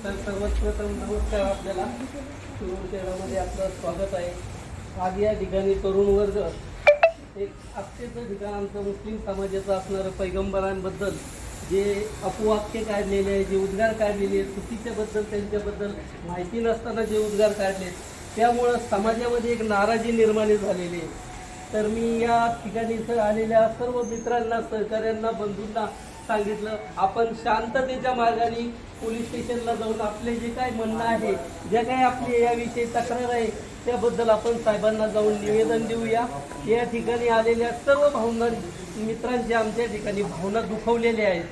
तर सर्वप्रथम नमस्कार. आपल्याला तरुण शहरामध्ये आपलं स्वागत आहे. आज या ठिकाणी तरुण वर्ग एक आजचेचं ठिकाण आमचं मुस्लिम समाजाचं असणारं पैगंबरांबद्दल जे अपवाक्य काढलेले आहे, जे उद्गार काढलेले आहेत, चुकीच्याबद्दल त्यांच्याबद्दल माहिती नसताना जे उद्गार काढले, त्यामुळं समाजामध्ये एक नाराजी निर्माण झालेली आहे. तर मी या ठिकाणी इथं आलेल्या सर्व मित्रांना, सहकाऱ्यांना, बंधूंना सांगितलं, आपण शांततेच्या मार्गाने पोलीस स्टेशनला जाऊन आपले जे काय म्हणणं आहे, जे काही आपली याविषयी तक्रार आहे, त्याबद्दल आपण साहेबांना जाऊन निवेदन देऊया. या ठिकाणी आलेल्या सर्व भावना मित्रांच्या आमच्या ठिकाणी भावना दुखवलेल्या आहेत.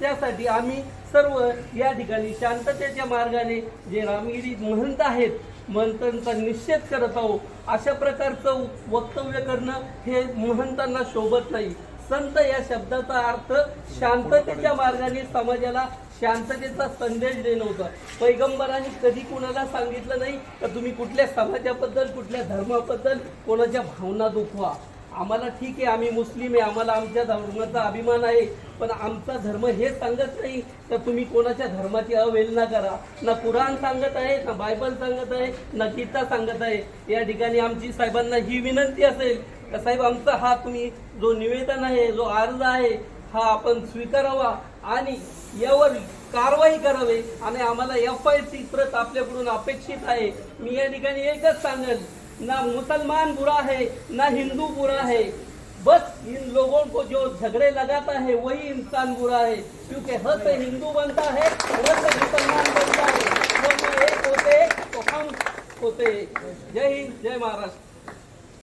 त्यासाठी आम्ही सर्व या ठिकाणी शांततेच्या मार्गाने जे रामगिरी महंत आहेत, महंतांचा निषेध करत आहोत. अशा प्रकारचं वक्तव्य करणं हे महंतांना शोभत नाही. संत या शब्दाचा अर्थ शांततेच्या मार्गाने समाजाला शांततेचा संदेश देणं होता. पैगंबरांनी कधी कुणाला सांगितलं नाही का तुम्ही कुठल्या समाजाबद्दल, कुठल्या धर्माबद्दल कोणाच्या भावना दुखवा. आम्हाला ठीक आहे, आम्ही मुस्लिम आहे, आम्हाला आमच्या धर्माचा अभिमान आहे, पण आमचा धर्म हे सांगत नाही तर तुम्ही कोणाच्या धर्माची अवहेलना करा. ना कुराण सांगत आहे, ना बायबल सांगत आहे, ना गीता सांगत आहे. या ठिकाणी आमची साहेबांना ही विनंती असेल का साहेब, आमचा हा तुम्ही जो निवेदन आहे, जो अर्ज आहे, हा आपण स्वीकारावा आणि यावर कारवाई करावी आणि आम्हाला FIRची प्रत आपल्याकडून अपेक्षित आहे. मी या ठिकाणी एकच सांगेल, ना मुसलमान बुरा है ना हिंदू बुरा है, बस इन लोगों को जो झगड़े लगाता है वही इंसान बुरा है, क्योंकि ह से हिंदू बनता है, र से मुसलमान बनता है. दोनों एक होते तो हम होते. जय हिंद, जय महाराष्ट्र.